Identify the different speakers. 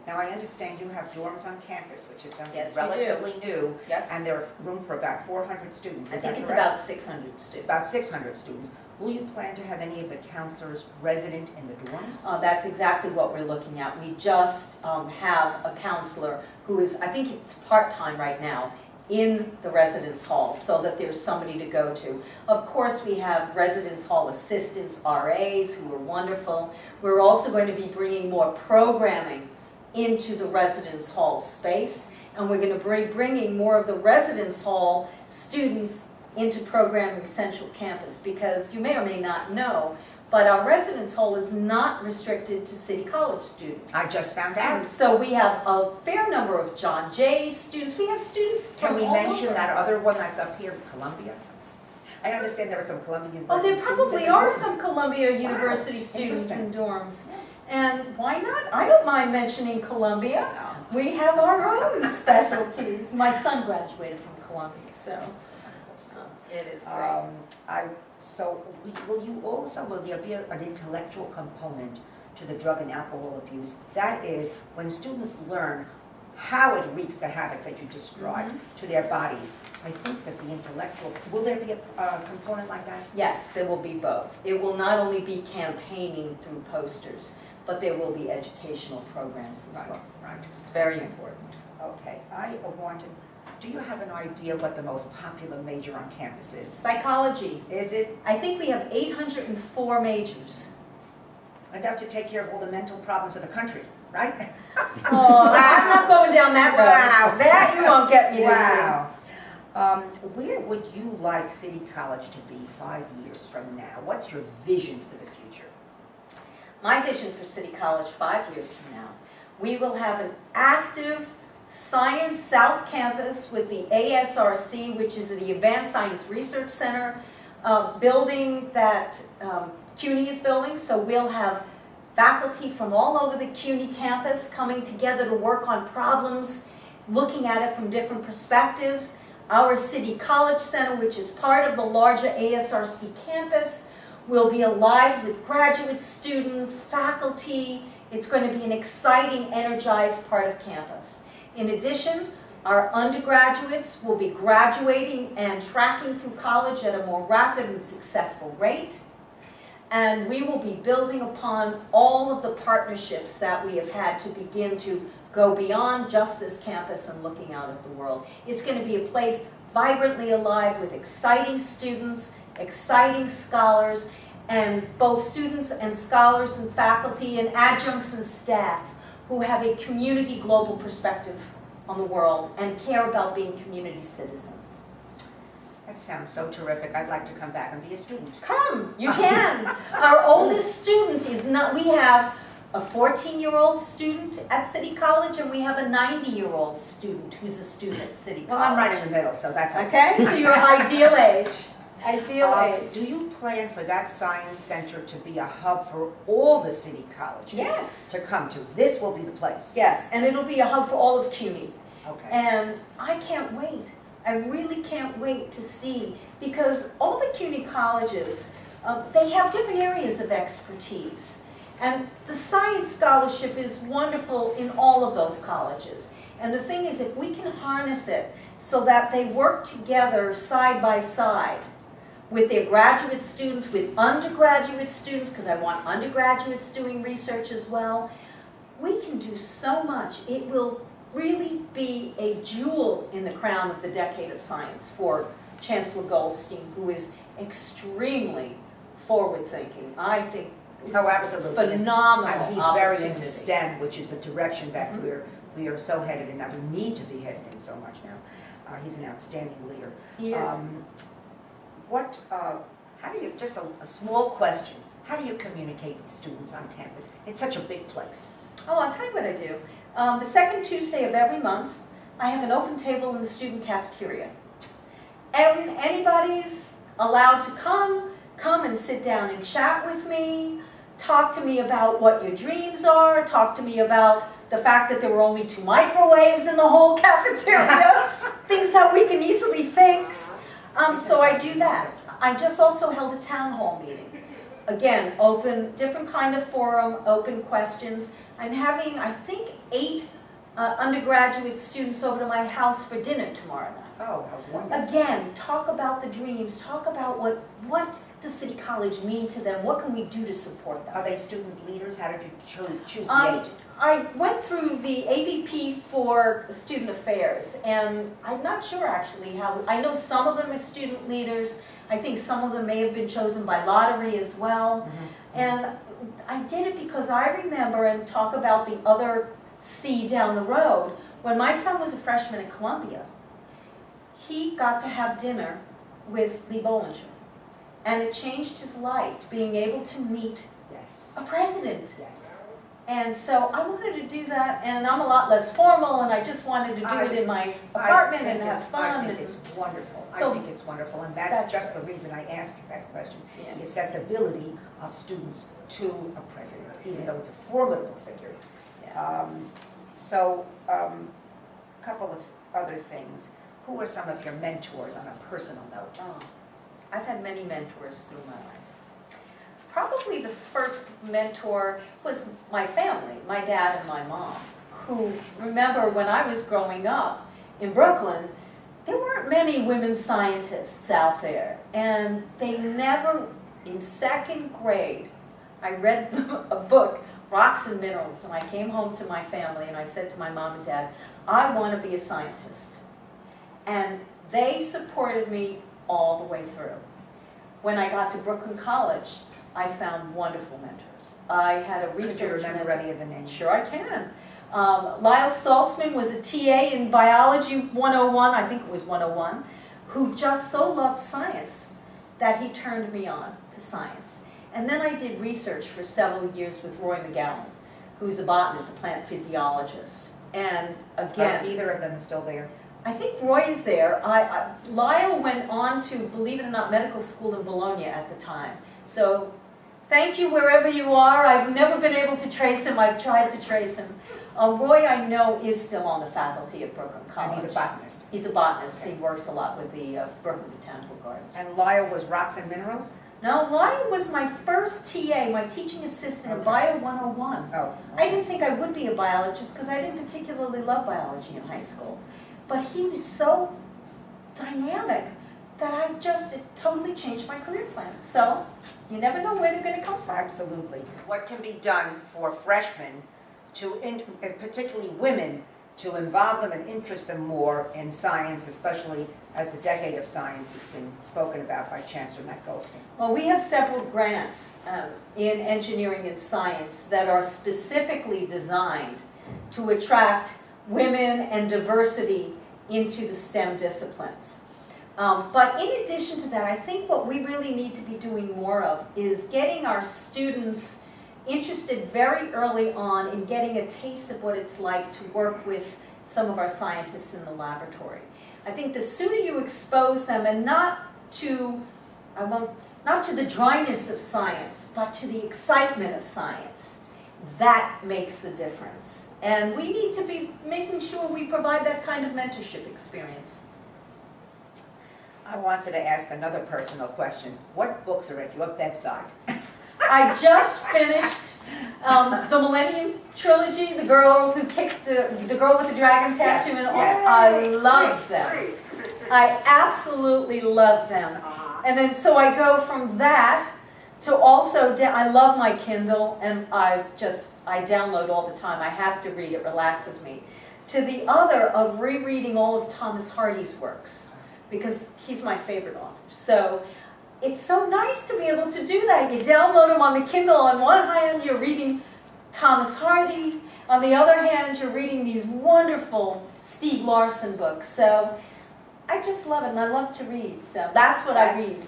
Speaker 1: Now, I understand you have dorms on campus, which is something
Speaker 2: Yes, we do.
Speaker 1: relatively new.
Speaker 2: Yes.
Speaker 1: And there's room for about 400 students.
Speaker 2: I
Speaker 1: Is that
Speaker 2: think it's
Speaker 1: correct?
Speaker 2: about 600 students.
Speaker 1: About 600 students. Will you plan to have any of the counselors resident in the dorms?
Speaker 2: That's exactly what we're looking at. We just have a counselor who is, I think it's part-time right now, in the residence hall so that there's somebody to go to. Of course, we have residence hall assistants, RAs, who are wonderful. We're also going to be bringing more programming into the residence hall space, and we're going to be bringing more of the residence hall students into programming Central Campus, because you may or may not know, but our residence hall is not restricted to City College students.
Speaker 1: I just found out.
Speaker 2: So we have a fair number of John Jay students. We have students
Speaker 1: Can
Speaker 2: from
Speaker 1: we
Speaker 2: all
Speaker 1: mention
Speaker 2: over.
Speaker 1: that other one that's up here, Columbia? I understand there are some Columbia
Speaker 2: Oh,
Speaker 1: University
Speaker 2: there
Speaker 1: students
Speaker 2: probably
Speaker 1: in the
Speaker 2: are
Speaker 1: dorms.
Speaker 2: some Columbia University students
Speaker 1: Interesting.
Speaker 2: in dorms. And why not? I don't mind mentioning Columbia. We have our own specialties. My son graduated from Columbia, so it is great.
Speaker 1: Will you also, will there be an intellectual component to the drug and alcohol abuse? That is, when students learn how it wreaks the havoc that you described to their bodies, I think that the intellectual, will there be a component like that?
Speaker 2: Yes, there will be both. It will not only be campaigning through posters, but there will be educational programs as well.
Speaker 1: Right.
Speaker 2: It's very important.
Speaker 1: Okay, I wanted, do you have an idea what the most popular major on campus is?
Speaker 2: Psychology.
Speaker 1: Is it
Speaker 2: I think we have 804 majors.
Speaker 1: enough to take care of all the mental problems of the country, right?
Speaker 2: Oh, I'm not going down that road.
Speaker 1: Wow.
Speaker 2: That you won't get me to
Speaker 1: Wow. Where would you like City College to be 5 years from now? What's your vision for the future?
Speaker 2: My vision for City College 5 years from now, we will have an active Science South Campus with the ASRC, which is the Advanced Science Research Center building that CUNY is building. So we'll have faculty from all over the CUNY campus coming together to work on problems, looking at it from different perspectives. Our City College Center, which is part of the larger ASRC campus, will be alive with graduate students, faculty. It's going to be an exciting, energized part of campus. In addition, our undergraduates will be graduating and tracking through college at a more rapid and successful rate. And we will be building upon all of the partnerships that we have had to begin to go beyond just this campus and looking out at the world. It's going to be a place vibrantly alive with exciting students, exciting scholars, and both students and scholars and faculty and adjuncts and staff who have a community global perspective on the world and care about being community citizens.
Speaker 1: That sounds so terrific. I'd like to come back and be a student.
Speaker 2: Come, you can. Our oldest student is not, we have a 14-year-old student at City College and we have a 90-year-old student who's a student at City College.
Speaker 1: Well, I'm right in the middle, so that's
Speaker 2: Okay, so you're ideal age. Ideal age.
Speaker 1: Do you plan for that science center to be a hub for all the city colleges
Speaker 2: Yes.
Speaker 1: to come to? This will be the place.
Speaker 2: Yes, and it'll be a hub for all of CUNY.
Speaker 1: Okay.
Speaker 2: And I can't wait. I really can't wait to see, because all the CUNY colleges, they have different areas of expertise. And the science scholarship is wonderful in all of those colleges. And the thing is, if we can harness it so that they work together side by side with their graduate students, with undergraduate students, because I want undergraduates doing research as well, we can do so much. It will really be a jewel in the crown of the decade of science for Chancellor Goldstein, who is extremely forward-thinking. I think
Speaker 1: Oh, absolutely.
Speaker 2: phenomenal
Speaker 1: And he's very into
Speaker 2: opportunity.
Speaker 1: STEM, which is the direction that we are so headed in, that we need to be headed in so much now. He's an outstanding leader.
Speaker 2: He is.
Speaker 1: How do you, just a small question, how do you communicate with students on campus? It's such a big place.
Speaker 2: Oh, I'll tell you what I do. The second Tuesday of every month, I have an open table in the student cafeteria. And anybody's allowed to come and sit down and chat with me, talk to me about what your dreams are, talk to me about the fact that there were only 2 microwaves in the whole cafeteria, things that we can easily fix. So I do that. I just also held a town hall meeting. Again, open, different kind of forum, open questions. I'm having, I think, 8 undergraduate students over to my house for dinner tomorrow night.
Speaker 1: Oh, how wonderful.
Speaker 2: Again, talk about the dreams, talk about what does City College mean to them, what can we do to support them.
Speaker 1: Are they student leaders? How did you choose the agent?
Speaker 2: I went through the AVP for Student Affairs, and I'm not sure actually how, I know some of them are student leaders, I think some of them may have been chosen by lottery as well, and I did it because I remember, and talk about the other C down the road, when my son was a freshman at Columbia, he got to have dinner with Lee Bollinger, and it changed his life, being able to meet
Speaker 1: Yes.
Speaker 2: a president.
Speaker 1: Yes.
Speaker 2: And so I wanted to do that, and I'm a lot less formal, and I just wanted to do it in my apartment and have fun.
Speaker 1: I think it's wonderful.
Speaker 2: So
Speaker 1: I think it's wonderful, and that's
Speaker 2: that's
Speaker 1: just the reason I asked you that question.
Speaker 2: Yeah.
Speaker 1: The accessibility of students to a president, even though it's a formidable figure.
Speaker 2: Yeah.
Speaker 1: Couple of other things. Who are some of your mentors on a personal note?
Speaker 2: Oh, I've had many mentors through my life. Probably the first mentor was my family, my dad and my mom, who, remember when I was growing up in Brooklyn, there weren't many women scientists out there, and they never, in 2nd grade, I read a book, Rocks and Minerals, and I came home to my family and I said to my mom and dad, I want to be a scientist. And they supported me all the way through. When I got to Brooklyn College, I found wonderful mentors. I had a research
Speaker 1: Could you remember
Speaker 2: mentor.
Speaker 1: any of the names?
Speaker 2: Sure I can. Lyle Saltzman was a TA in Biology 101, I think it was 101, who just so loved science that he turned me on to science. And then I did research for several years with Roy McGowan, who's a botanist, a plant physiologist. And again,
Speaker 1: Are either of them still there?
Speaker 2: I think Roy is there. Lyle went on to, believe it or not, medical school in Bologna at the time. So thank you wherever you are. I've never been able to trace him. I've tried to trace him. Roy, I know, is still on the faculty at Brooklyn College.
Speaker 1: And he's a botanist.
Speaker 2: He's a botanist.
Speaker 1: Okay.
Speaker 2: He works a lot with the Brooklyn Botanical Gardens.
Speaker 1: And Lyle was Rocks and Minerals?
Speaker 2: No, Lyle was my first TA, my teaching assistant in
Speaker 1: Okay.
Speaker 2: Bio 101.
Speaker 1: Oh.
Speaker 2: I didn't think I would be a biologist because I didn't particularly love biology in high school. But he was so dynamic that it totally changed my career plan. So you never know where they're going to come from.
Speaker 1: Absolutely. What can be done for freshmen, particularly women, to involve them and interest them more in science, especially as the decade of science has been spoken about by Chancellor Matt Goldstein?
Speaker 2: Well, we have several grants in engineering and science that are specifically designed to attract women and diversity into the STEM disciplines. But in addition to that, I think what we really need to be doing more of is getting our students interested very early on in getting a taste of what it's like to work with some of our scientists in the laboratory. I think the sooner you expose them, and not to the dryness of science, but to the excitement of science, that makes the difference. And we need to be making sure we provide that kind of mentorship experience.
Speaker 1: I wanted to ask another personal question. What books are at your bedside?
Speaker 2: I just finished the Millennium Trilogy, the girl who kicked the girl with the dragon tattoo,
Speaker 1: Yes,
Speaker 2: and all.
Speaker 1: yes.
Speaker 2: I love them. I absolutely love them. And then so I go from that to also, I love my Kindle, and I download all the time. I have to read, it relaxes me. To the other of rereading all of Thomas Hardy's works, because he's my favorite author. So it's so nice to be able to do that. You download them on the Kindle. On one hand, you're reading Thomas Hardy. On the other hand, you're reading these wonderful Steve Larson books. So I just love it, and I love to read. So that's what I read.